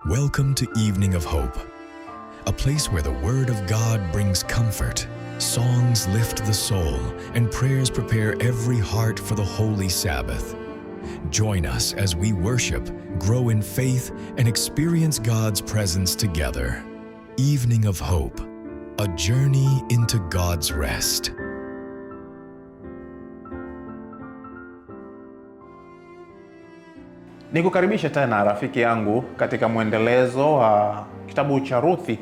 Welcome to Evening of Hope, a place where the Word of God brings comfort, songs lift the soul, and prayers prepare every heart for the Holy Sabbath. Join us as we worship, grow in faith, and experience God's presence together. Evening of Hope, a journey into God's rest. Nikukaribisha tena rafiki yangu katika mwendelezo wa kitabu cha Ruthi,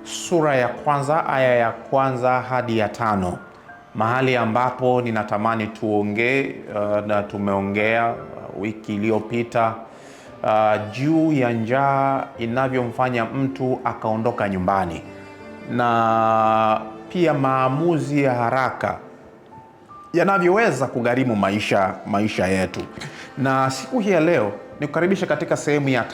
sura ya kwanza, aya ya kwanza hadi ya 5. Mahali ambapo ninatamani tuongee na tumeongea wiki iliyopita juu ya njaa inavyomfanya mtu akaondoka nyumbani, na pia maamuzi ya haraka yanavyoweza kugharimu maisha yetu. Na siku hii ya leo nikukaribisha katika sehemu ya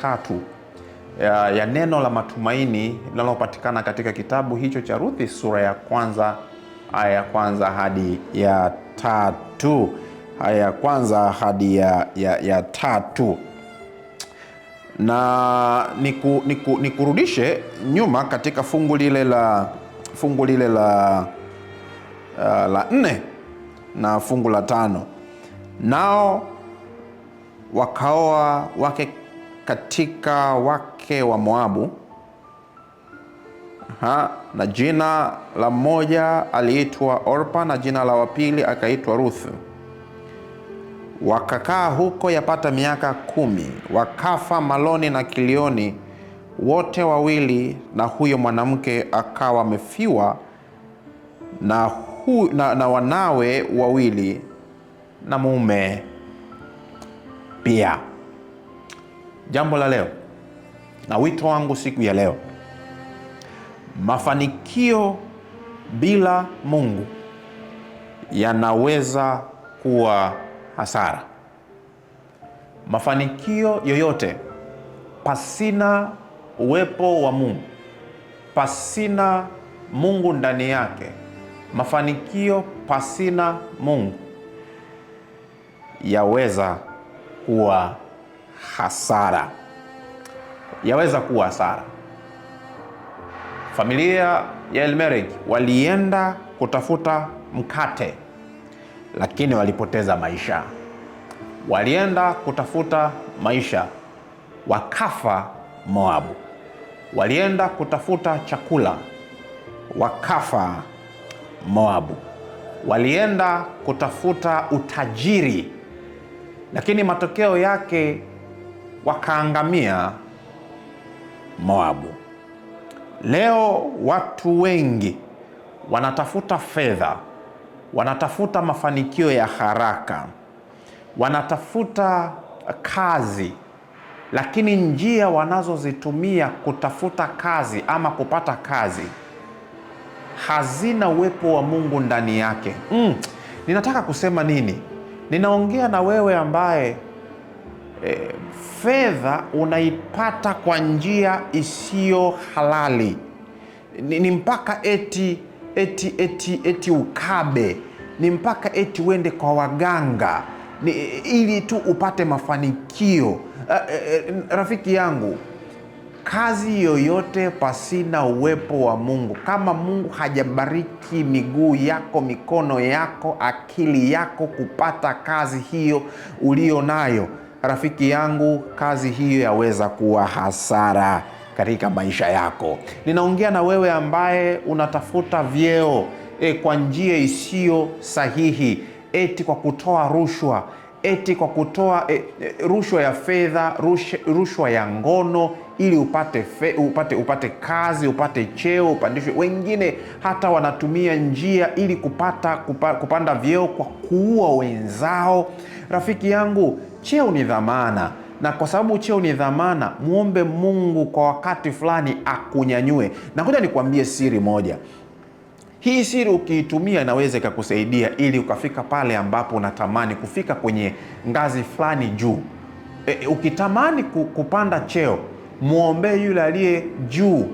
3 ya neno la matumaini linalopatikana katika kitabu hicho cha Ruthi, sura ya kwanza, aya ya kwanza hadi ya 3. Aya ya kwanza hadi ya 3. Na nikurudishe nyuma katika fungu lile la 4 na fungu la 5. Nao wakaoa wake katika wake wa Moabu, na jina la mmoja aliitwa Orpa na jina la wapili akaitwa Ruth. Wakakaa huko yapata miaka 10, wakafa Maloni na Kilioni wote wawili, na huyo mwanamke akawa amefiwa na wanawe wawili na mume pia. Jambo la leo na wito wangu siku ya leo: mafanikio bila Mungu yanaweza kuwa hasara. Mafanikio yoyote pasina uwepo wa Mungu, pasina Mungu ndani yake, mafanikio pasina Mungu yaweza kuwa hasara. Yaweza kuwa hasara. Familia ya Elimeleki walienda kutafuta mkate, lakini walipoteza maisha. Walienda kutafuta maisha, wakafa Moabu. Walienda kutafuta chakula, wakafa Moabu. Walienda kutafuta utajiri, lakini matokeo yake wakaangamia Moabu. Leo watu wengi wanatafuta fedha, wanatafuta mafanikio ya haraka, wanatafuta kazi, lakini njia wanazozitumia kutafuta kazi ama kupata kazi hazina uwepo wa Mungu ndani yake. Ninataka kusema nini? Ninaongea na wewe ambaye fedha unaipata kwa njia isiyo halali. Ni mpaka eti ukabe, ni mpaka eti uende kwa waganga ili tu upate mafanikio. Rafiki yangu, kazi yoyote pasina uwepo wa Mungu, kama Mungu hajabariki miguu yako, mikono yako, akili yako kupata kazi hiyo ulio nayo, rafiki yangu, kazi hiyo yaweza kuwa hasara katika maisha yako. Ninaongea na wewe ambaye unatafuta vyeo kwa njia isiyo sahihi, eti kwa kutoa rushwa, eti kwa kutoa rushwa ya fedha, rushwa ya ngono, ili upate kazi, upate cheo, upandishwe. Wengine hata wanatumia njia ili kupanda vyeo kwa kuua wenzao. Rafiki yangu, cheo ni dhamana, na kwa sababu cheo ni dhamana, muombe Mungu kwa wakati fulani akunyanyue. Na ngoja nikwambie siri moja. Hii siri ukiitumia inaweza ikakusaidia ili ukafika pale ambapo unatamani kufika, kwenye ngazi fulani juu. Ukitamani kupanda cheo, muombe yule aliye juu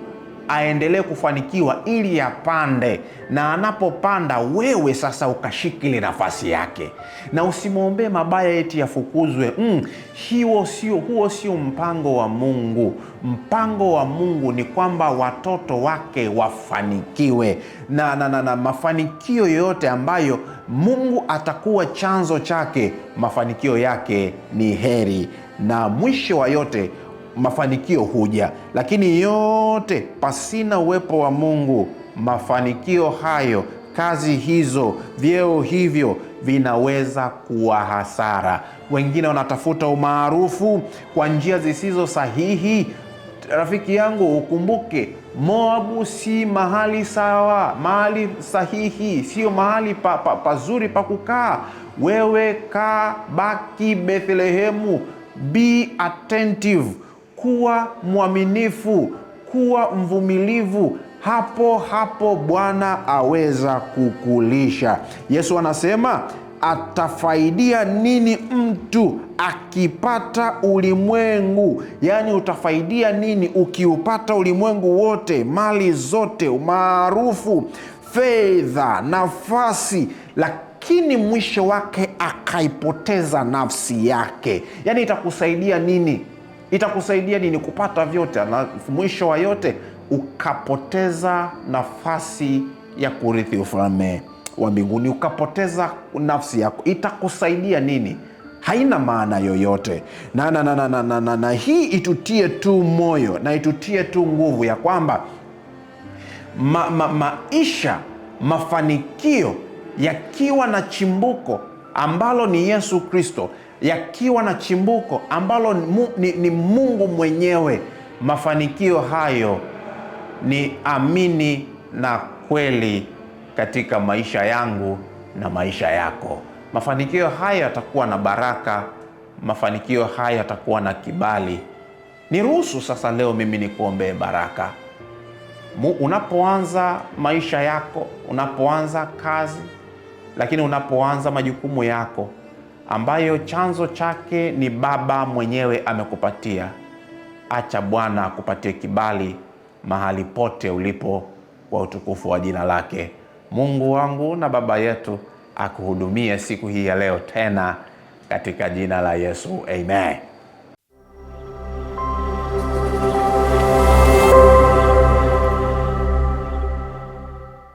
aendelee kufanikiwa ili apande, na anapopanda wewe sasa ukashikile nafasi yake, na usimwombee mabaya eti yafukuzwe. Huo sio mpango wa Mungu. Mpango wa Mungu ni kwamba watoto wake wafanikiwe, na mafanikio yoyote ambayo Mungu atakuwa chanzo chake, mafanikio yake ni heri, na mwisho wa yote mafanikio huja. Lakini yote pasina uwepo wa Mungu, mafanikio hayo, kazi hizo, vyeo hivyo vinaweza kuwa hasara. Wengine wanatafuta umaarufu kwa njia zisizo sahihi. Rafiki yangu, ukumbuke Moabu si mahali sawa, mahali sahihi, sio mahali pazuri pa kukaa. Wewe baki Bethlehemu, be attentive, kuwa mwaminifu, kuwa mvumilivu. Hapo Bwana aweza kukulisha. Yesu anasema, atafaidia nini mtu akipata ulimwengu? Yaani utafaidia nini ukiupata ulimwengu wote, mali zote, umaarufu, fedha, nafasi, lakini mwisho wake akaipoteza nafsi yake? Yaani itakusaidia nini? Itakusaidia nini kupata vyote na mwisho wa yote ukapoteza nafasi ya kurithi ufalme wa mbinguni, ukapoteza nafsi yako? Itakusaidia nini? Haina maana yoyote. Na hii itutie tu moyo na itutie tu nguvu ya kwamba maisha, mafanikio yakiwa na chimbuko ambalo ni Yesu Kristo, yakiwa na chimbuko ambalo ni Mungu mwenyewe, mafanikio hayo ni amini na kweli katika maisha yangu na maisha yako. Mafanikio haya yatakuwa na baraka, mafanikio haya yatakuwa na kibali. Niruhusu sasa leo mimi nikuombee baraka. Unapoanza maisha yako, unapoanza kazi, lakini unapoanza majukumu yako ambayo chanzo chake ni Baba mwenyewe amekupatia, acha Bwana akupatie kibali mahali pote ulipo kwa utukufu wa jina lake. Mungu wangu na Baba yetu akuhudumie siku hii ya leo tena katika jina la Yesu. Amen.